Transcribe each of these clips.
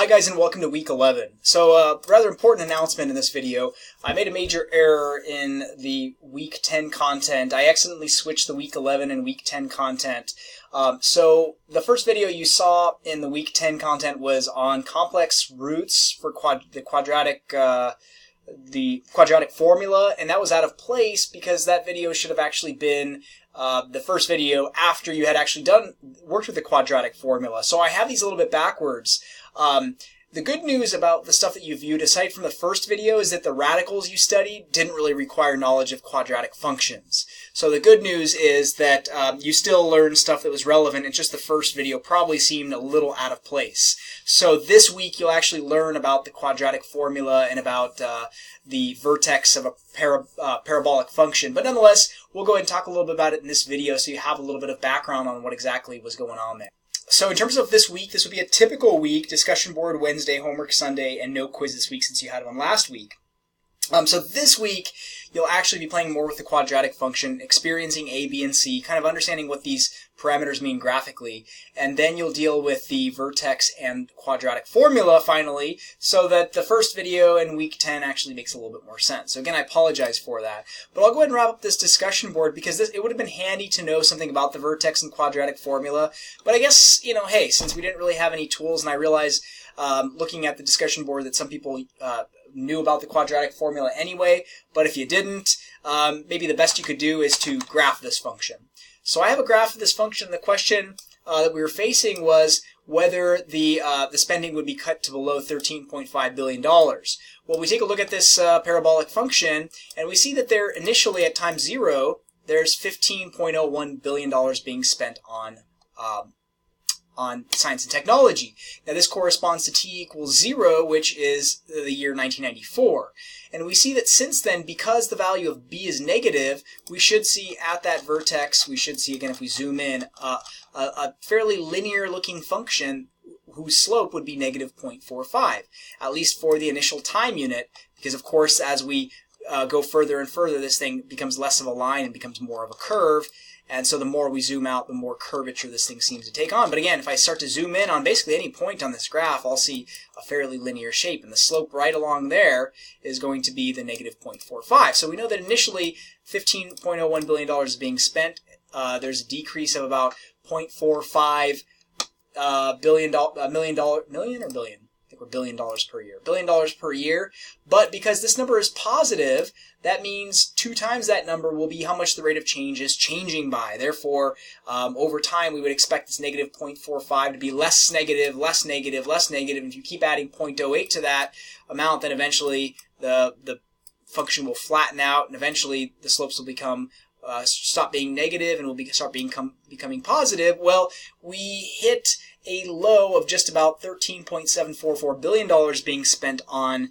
guys, and welcome to week 11. So rather important announcement in this video. I made a major error in the week 10 content. I accidentally switched the week 11 and week 10 content. So the first video you saw in the week 10 content was on complex roots for the quadratic formula, and that was out of place because that video should have actually been the first video after you had actually worked with the quadratic formula. So I have these a little bit backwards. The good news about the stuff that you viewed, aside from the first video, is that the radicals you studied didn't really require knowledge of quadratic functions. So the good news is that you still learned stuff that was relevant. It's just the first video probably seemed a little out of place. So this week you'll actually learn about the quadratic formula and about the vertex of a parabolic function. But nonetheless, we'll go ahead and talk a little bit about it in this video so you have a little bit of background on what exactly was going on there. So in terms of this week, this would be a typical week: discussion board Wednesday, homework Sunday, and no quiz this week since you had one last week. So this week, you'll actually be playing more with the quadratic function, experiencing A, B, and C, kind of understanding what these parameters mean graphically, and then you'll deal with the vertex and quadratic formula finally, so that the first video in week 10 actually makes a little bit more sense. So again, I apologize for that. But I'll go ahead and wrap up this discussion board because it would have been handy to know something about the vertex and quadratic formula. But I guess, hey, since we didn't really have any tools, and I realize looking at the discussion board that some people knew about the quadratic formula anyway, but if you didn't, maybe the best you could do is to graph this function. So I have a graph of this function. The question that we were facing was whether the spending would be cut to below $13.5 billion. Well, we take a look at this parabolic function, and we see that there initially at time 0, there's $15.01 billion being spent on science and technology. Now this corresponds to t equals 0, which is the year 1994. And we see that since then, because the value of b is negative, we should see at that vertex, we should see, again if we zoom in, a fairly linear looking function whose slope would be negative 0.45, at least for the initial time unit, because of course as we go further and further, this thing becomes less of a line and becomes more of a curve. And so the more we zoom out, the more curvature this thing seems to take on. But again, if I start to zoom in on basically any point on this graph, I'll see a fairly linear shape. And the slope right along there is going to be the negative 0.45. So we know that initially $15.01 billion is being spent. There's a decrease of about $0.45 billion or billion? I think we're $1 billion per year. $1 billion per year. But because this number is positive, that means 2 times that number will be how much the rate of change is changing by. Therefore, over time, we would expect this negative 0.45 to be less negative, less negative, less negative. And if you keep adding 0.08 to that amount, then eventually the function will flatten out, and eventually the slopes will become stop being negative and will start becoming positive. Well, we hit a low of just about $13.744 billion being spent on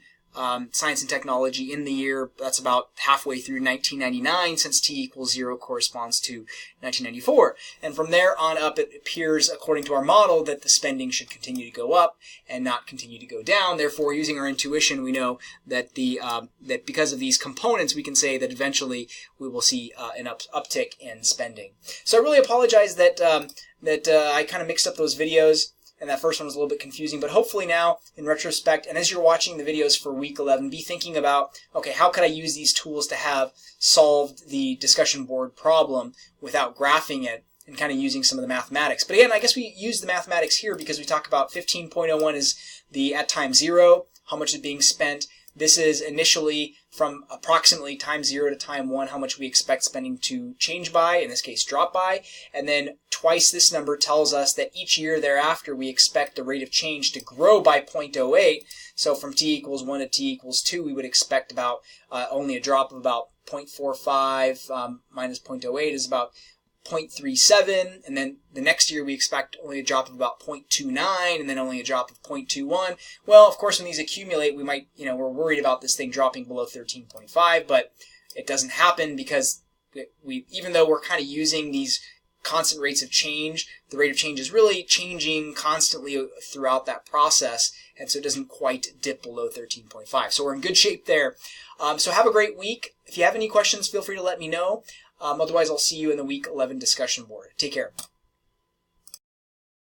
science and technology in the year. That's about halfway through 1999, since t equals 0 corresponds to 1994. And from there on up, it appears, according to our model, that the spending should continue to go up and not continue to go down. Therefore, using our intuition, we know that that because of these components, we can say that eventually we will see an uptick in spending. So I really apologize that I kind of mixed up those videos, and that first one was a little bit confusing, but hopefully now, in retrospect, and as you're watching the videos for week 11, be thinking about, okay, how could I use these tools to have solved the discussion board problem without graphing it and kind of using some of the mathematics. But again, I guess we use the mathematics here because we talk about 15.01 is the at time 0, how much is being spent. This is initially from approximately time 0 to time 1, how much we expect spending to change by, in this case drop by, and then twice this number tells us that each year thereafter we expect the rate of change to grow by 0.08. So from t equals 1 to t equals 2, we would expect about only a drop of about 0.45 minus 0.08 is about 0.37, and then the next year we expect only a drop of about 0.29, and then only a drop of 0.21. Well, of course, when these accumulate, we might, we're worried about this thing dropping below 13.5, but it doesn't happen because even though we're kind of using these constant rates of change, the rate of change is really changing constantly throughout that process, and so it doesn't quite dip below 13.5. So we're in good shape there. So have a great week. If you have any questions, feel free to let me know. Otherwise, I'll see you in the week 11 discussion board. Take care.